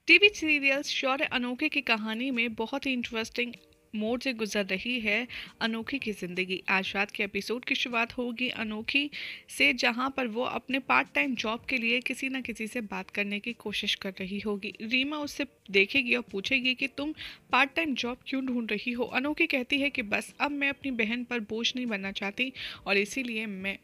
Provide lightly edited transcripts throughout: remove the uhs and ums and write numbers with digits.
TV serials शौर्य अनोखे की कहानी में बहुत ही इंटरेस्टिंग मोड़ से गुजर रही है अनोखी की ज़िंदगी। आज रात के एपिसोड की शुरुआत होगी अनोखी से, जहां पर वो अपने पार्ट टाइम जॉब के लिए किसी न किसी से बात करने की कोशिश कर रही होगी। रीमा उससे देखेगी और पूछेगी कि तुम पार्ट टाइम जॉब क्यों ढूंढ रही हो। अनोखी कहती है कि बस अब मैं अपनी बहन पर बोझ नहीं बनना चाहती और इसीलिए मैं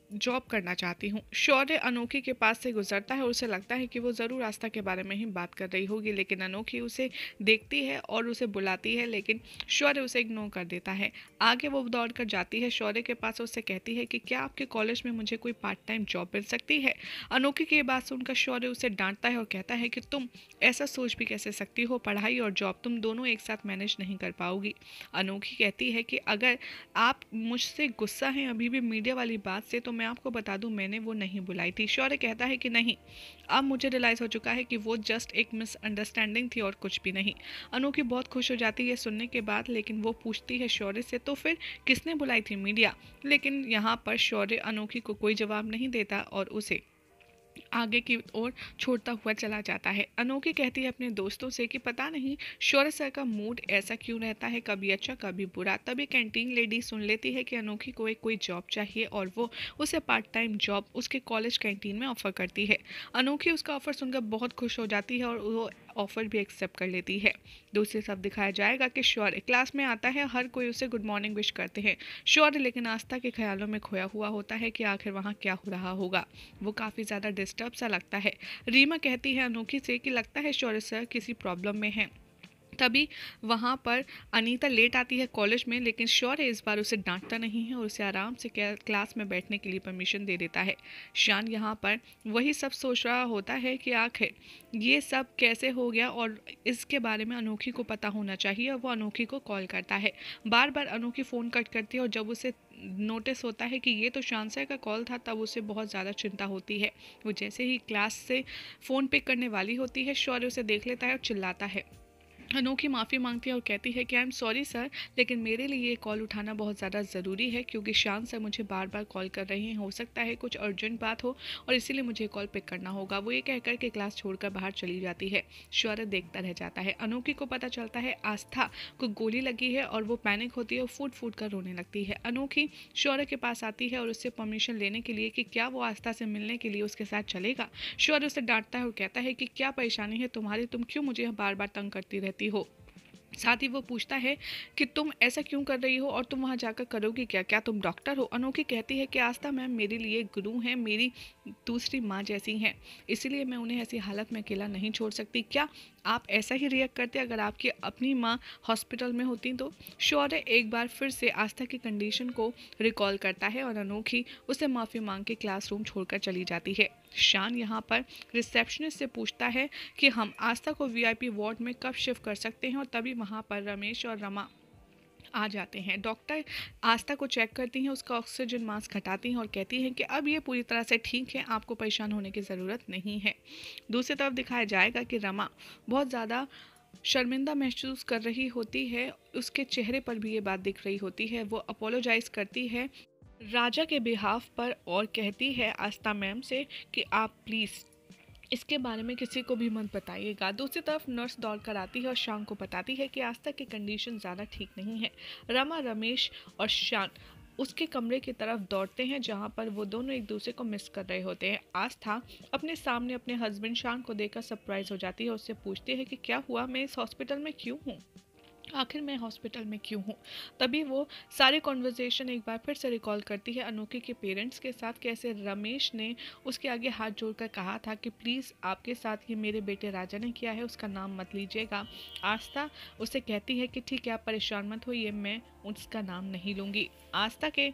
जॉब करना चाहती हूँ। शौर्य अनोखी के पास से गुजरता है और उसे लगता है कि वो ज़रूर आस्था के बारे में ही बात कर रही होगी, लेकिन अनोखी उसे देखती है और उसे बुलाती है, लेकिन शौर्य उसे इग्नोर कर देता है। आगे वो दौड़ कर जाती है शौर्य के पास, उससे कहती है कि क्या आपके कॉलेज में मुझे कोई पार्ट टाइम जॉब मिल सकती है। अनोखी की ये बात सुनकर शौर्य उसे डांटता है और कहता है कि तुम ऐसा सोच भी कैसे सकती हो, पढ़ाई और जॉब तुम दोनों एक साथ मैनेज नहीं कर पाओगी। अनोखी कहती है कि अगर आप मुझसे गुस्सा हैं अभी भी मीडिया वाली बात से, तो मैं आपको बता दूं मैंने वो नहीं बुलाई थी। शौर्य कहता है कि नहीं, अब मुझे रियलाइज हो चुका है कि वो जस्ट एक मिसअंडरस्टैंडिंग थी और कुछ भी नहीं। अनोखी बहुत खुश हो जाती है सुनने के बाद, लेकिन वो पूछती है शौर्य से तो फिर किसने बुलाई थी, मीडिया। लेकिन यहाँ पर शौर्य अनोखी को कोई जवाब नहीं देता और उसे आगे की ओर छोड़ता हुआ चला जाता है। अनोखी कहती है अपने दोस्तों से कि पता नहीं शौर्य सर का मूड ऐसा क्यों रहता है, कभी अच्छा कभी बुरा। तभी कैंटीन लेडी सुन लेती है कि अनोखी को एक कोई जॉब चाहिए और वो उसे पार्ट टाइम जॉब उसके कॉलेज कैंटीन में ऑफर करती है। अनोखी उसका ऑफर सुनकर बहुत खुश हो जाती है और वो ऑफर भी एक्सेप्ट कर लेती है। दूसरी तरफ दिखाया जाएगा कि शौर्य क्लास में आता है, हर कोई उसे गुड मॉर्निंग विश करते हैं। शौर्य लेकिन आस्था के ख्यालों में खोया हुआ होता है कि आखिर वहाँ क्या हो रहा होगा। वो काफ़ी ज़्यादा डिस्टर्ब सा लगता है। रीमा कहती है अनोखी से कि लगता है शौर्य सर किसी प्रॉब्लम में है। तभी वहाँ पर अनीता लेट आती है कॉलेज में, लेकिन शौर्य इस बार उसे डांटता नहीं है और उसे आराम से क्लास में बैठने के लिए परमिशन दे देता है। शान यहाँ पर वही सब सोच रहा होता है कि आखिर ये सब कैसे हो गया और इसके बारे में अनोखी को पता होना चाहिए, और वो अनोखी को कॉल करता है। बार बार अनोखी फ़ोन कट करती है और जब उसे नोटिस होता है कि ये तो शान सर का कॉल था, तब उसे बहुत ज़्यादा चिंता होती है। वो जैसे ही क्लास से फ़ोन पिक करने वाली होती है, शौर्य उसे देख लेता है और चिल्लाता है। अनोखी माफ़ी मांगती है और कहती है कि आई एम सॉरी सर, लेकिन मेरे लिए ये कॉल उठाना बहुत ज़्यादा ज़रूरी है क्योंकि शान सर मुझे बार बार कॉल कर रहे हैं, हो सकता है कुछ अर्जेंट बात हो और इसीलिए मुझे कॉल पिक करना होगा। वो ये कहकर के क्लास छोड़कर बाहर चली जाती है। शौर्य देखता रह जाता है। अनोखी को पता चलता है आस्था को गोली लगी है और वो पैनिक होती है और फूट फूट कर रोने लगती है। अनोखी शौर्य के पास आती है और उससे परमिशन लेने के लिए कि क्या वो आस्था से मिलने के लिए उसके साथ चलेगा। शौर्य उसे डांटता है और कहता है कि क्या परेशानी है तुम्हारी, तुम क्यों मुझे बार बार तंग करती रहती हो। साथ ही वो पूछता है कि तुम ऐसा क्यों कर रही हो और तुम वहाँ जाकर करोगी क्या, क्या तुम डॉक्टर हो। अनोखी कहती है कि आस्था मैम मेरे लिए गुरु हैं, मेरी दूसरी माँ जैसी हैं, इसीलिए मैं उन्हें ऐसी हालत में अकेला नहीं छोड़ सकती। क्या आप ऐसा ही रिएक्ट करते अगर आपकी अपनी माँ हॉस्पिटल में होती तो। शौर्य एक बार फिर से आस्था की कंडीशन को रिकॉल करता है और अनोखी उसे माफ़ी मांग के क्लासरूम छोड़कर चली जाती है। शान यहाँ पर रिसेप्शनिस्ट से पूछता है कि हम आस्था को वीआईपी वार्ड में कब शिफ्ट कर सकते हैं, और तभी वहाँ पर रमेश और रमा आ जाते हैं। डॉक्टर आस्था को चेक करती हैं, उसका ऑक्सीजन मास्क हटाती हैं और कहती हैं कि अब ये पूरी तरह से ठीक है, आपको परेशान होने की ज़रूरत नहीं है। दूसरी तरफ दिखाया जाएगा कि रमा बहुत ज़्यादा शर्मिंदा महसूस कर रही होती है, उसके चेहरे पर भी ये बात दिख रही होती है। वो अपोलोजाइज़ करती है राजा के बिहाफ पर और कहती है आस्था मैम से कि आप प्लीज़ इसके बारे में किसी को भी मत बताइएगा। दूसरी तरफ नर्स दौड़ कर आती है और शान को बताती है कि आस्था की कंडीशन ज़्यादा ठीक नहीं है। रमा, रमेश और शान उसके कमरे की तरफ दौड़ते हैं जहां पर वो दोनों एक दूसरे को मिस कर रहे होते हैं। आस्था अपने सामने अपने हस्बैंड शान को देखकर सरप्राइज हो जाती है और उससे पूछती है कि क्या हुआ, मैं इस हॉस्पिटल में क्यों हूँ, आखिर मैं हॉस्पिटल में क्यों हूँ। तभी वो सारी कॉन्वर्जेसन एक बार फिर से रिकॉल करती है अनोखी के पेरेंट्स के साथ, कैसे रमेश ने उसके आगे हाथ जोड़कर कहा था कि प्लीज़ आपके साथ ये मेरे बेटे राजा ने किया है, उसका नाम मत लीजिएगा। आस्था उसे कहती है कि ठीक है आप परेशान मत होइए, मैं उसका नाम नहीं लूँगी। आस्था के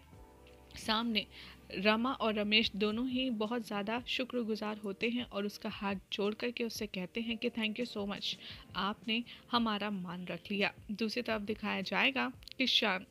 सामने रमा और रमेश दोनों ही बहुत ज़्यादा शुक्रगुजार होते हैं और उसका हाथ जोड़ करके उससे कहते हैं कि थैंक यू सो मच, आपने हमारा मान रख लिया। दूसरी तरफ दिखाया जाएगा कि शान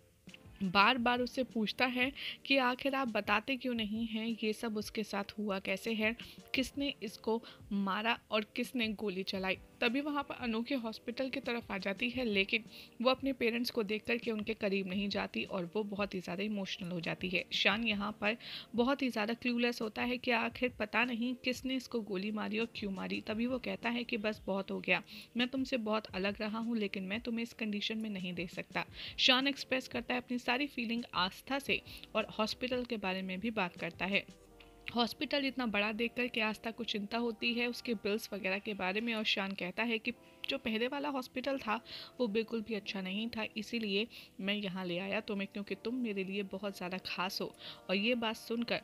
बार बार उससे पूछता है कि आखिर आप बताते क्यों नहीं हैं, ये सब उसके साथ हुआ कैसे है, किसने इसको मारा और किसने गोली चलाई। तभी वहाँ पर अनोखी हॉस्पिटल की तरफ आ जाती है, लेकिन वो अपने पेरेंट्स को देख कर के उनके करीब नहीं जाती और वो बहुत ही ज़्यादा इमोशनल हो जाती है। शान यहाँ पर बहुत ही ज़्यादा क्लूलेस होता है कि आखिर पता नहीं किसने इसको गोली मारी और क्यों मारी। तभी वो कहता है कि बस बहुत हो गया, मैं तुमसे बहुत अलग रहा हूँ, लेकिन मैं तुम्हें इस कंडीशन में नहीं देख सकता। शान एक्सप्रेस करता है अपनी सारी फीलिंग आस्था से और हॉस्पिटल के बारे में भी बात करता है। हॉस्पिटल इतना बड़ा देखकर के आस्था को चिंता होती है उसके बिल्स वगैरह के बारे में, और शान कहता है कि जो पहले वाला हॉस्पिटल था वो बिल्कुल भी अच्छा नहीं था, इसीलिए मैं यहाँ ले आया तुम्हें, क्योंकि तुम मेरे लिए बहुत ज़्यादा खास हो। और ये बात सुनकर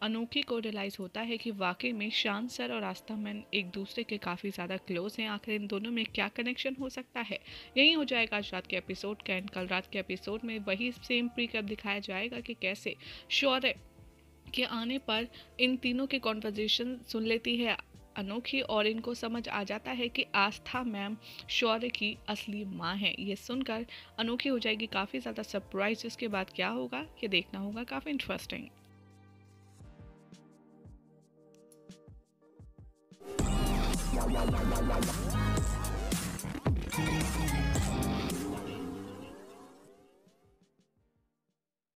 अनोखी को रियलाइज़ होता है कि वाकई में शान सर और आस्था मैन एक दूसरे के काफ़ी ज़्यादा क्लोज हैं। आखिर इन दोनों में क्या कनेक्शन हो सकता है, यही हो जाएगा आज रात के एपिसोड का। एंड कल रात के एपिसोड में वही सेम प्रीकैप दिखाया जाएगा कि कैसे शौर्य के आने पर इन तीनों के कॉन्वर्जेशन सुन लेती है अनोखी और इनको समझ आ जाता है कि आस्था मैम शौर्य की असली माँ है। ये सुनकर अनोखी हो जाएगी काफ़ी ज़्यादा सरप्राइज। इसके बाद क्या होगा ये देखना होगा, काफ़ी इंटरेस्टिंग।